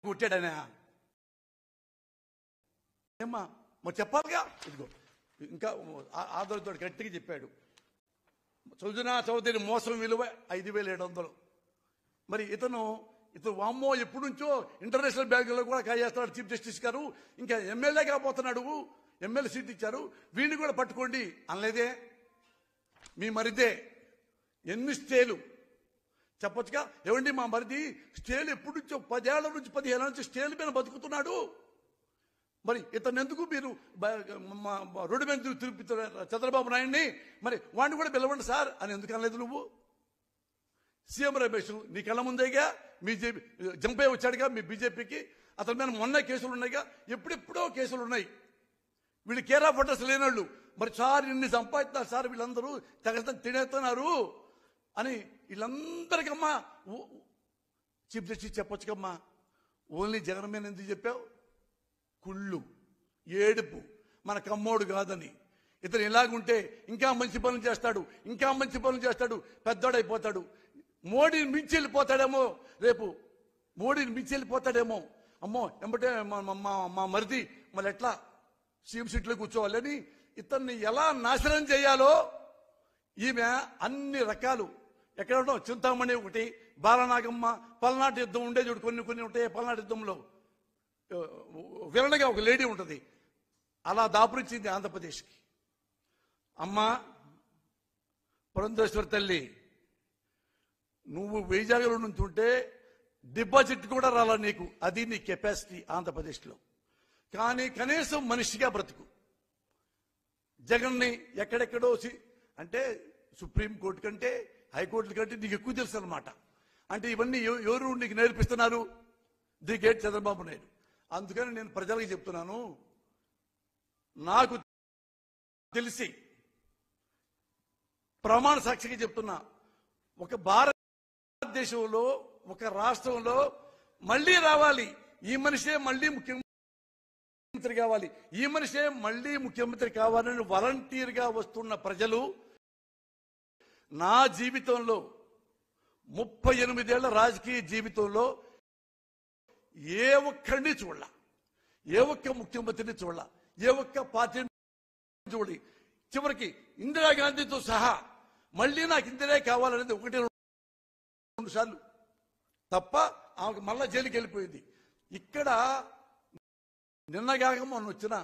కొట్టాడనా ఏమ్మా మరి చెప్పాలిగా. ఇదిగో ఇంకా ఆదరణతో గట్టిగా చెప్పాడు. సుజనా చౌదరి మోసం విలువ 5,700. మరి ఇతను వామ్మో ఎప్పటి నుంచో ఇంటర్నేషనల్ బ్యాంకులో కూడా కాజేస్తాడు చీఫ్ జస్టిస్ గారు, ఇంకా ఎమ్మెల్యే కాబోతున్నాడు, ఎమ్మెల్యే సీట్ ఇచ్చారు, వీడిని కూడా పట్టుకోండి అనలేదే. మీ మరిదే ఎన్ని స్టేలు చెప్పొచ్చుగా. ఏమండి మా మరిది స్టేలు ఎప్పటి నుంచో 10 ఏళ్ల నుంచి 15 ఏళ్ల నుంచి స్టేలు మీద బతుకుతున్నాడు. మరి ఇతను ఎందుకు మీరు రోడ్డు మీద తిరుగుతున్నారు చంద్రబాబు నాయుడిని, మరి వాడిని కూడా పిలవండి సార్ అని ఎందుకు అనలేదు నువ్వు? సీఎం రమేష్ నీ కళ్ళ ముందేగా బీజేపీ జంపే వచ్చాడుగా మీ బీజేపీకి, అతని మీద మొన్న కేసులు ఉన్నాయిగా, ఎప్పుడెప్పుడో కేసులు ఉన్నాయి. వీళ్ళు కేర్ ఆఫ్ అడ్రస్ లేనోళ్ళు. మరి సార్ ఇన్ని సంపాదిస్తున్నారు సార్, వీళ్ళందరూ తెగ తినేస్తున్నారు అని వీళ్ళందరికమ్మా చీఫ్ జస్టిస్ చెప్పొచ్చుకమ్మా. ఓన్లీ జగన్ మీద ఎందుకు చెప్పావు? కుళ్ళు ఏడుపు మన కమ్మోడు కాదని. ఇతను ఇలాగుంటే ఇంకా మంచి పనులు చేస్తాడు, ఇంకా మంచి పనులు చేస్తాడు, పెద్దోడైపోతాడు. మోడీని మించి వెళ్ళిపోతాడేమో, రేపు మోడీని మించి వెళ్ళిపోతాడేమో. అమ్మో ఎంబటే మా మరిది మళ్ళీ ఎట్లా సీఎం సీట్లో కూర్చోవాలని ఇతన్ని ఎలా నాశనం చేయాలో ఈమె అన్ని రకాలు. ఎక్కడ చింతామణి ఒకటి, బాలనాగమ్మ, పల్నాటి యుద్ధం ఉండే చూడు, కొన్ని ఉంటాయి. పల్నాటి యుద్ధంలో విలనగా ఒక లేడీ ఉంటుంది, అలా దాపురించింది ఆంధ్రప్రదేశ్కి. అమ్మ పురంధేశ్వరి తల్లి, నువ్వు వైజాగ్లో నుంచి ఉంటే డిపాజిట్ కూడా రాలా నీకు, అది నీ కెపాసిటీ ఆంధ్రప్రదేశ్లో. కానీ కనీసం మనిషిగా బ్రతుకు. జగన్ని ఎక్కడెక్కడో అంటే సుప్రీంకోర్టు కంటే హైకోర్టుల కంటే నీకు ఎక్కువ తెలుసు అనమాట. అంటే ఇవన్నీ ఎవరు నీకు నేర్పిస్తున్నారు? The gate Chandrababu Naidu. అందుకని నేను ప్రజలకు చెప్తున్నాను, నాకు తెలిసి ప్రమాణ సాక్షిగా చెప్తున్నా, ఒక భారతదేశంలో ఒక రాష్ట్రంలో మళ్ళీ రావాలి ఈ మనిషే, మళ్ళీ ముఖ్యమంత్రి కావాలి, ఈ మనిషే మళ్ళీ ముఖ్యమంత్రి కావాలని వాలంటీర్గా వస్తున్న ప్రజలు నా జీవితంలో 38 ఏళ్ల రాజకీయ జీవితంలో ఏ ఒక్కడిని చూడాల, ఏ ఒక్క ముఖ్యమంత్రిని చూడాల, ఏ ఒక్క పార్టీని చూడి, చివరికి ఇందిరాగాంధీతో సహా మళ్ళీ నాకు ఇందిరే కావాలనేది 1-2 సార్లు తప్ప ఆమెకు మళ్ళా జైలుకి వెళ్ళిపోయింది. ఇక్కడ నిన్నగాక మొన్న వచ్చిన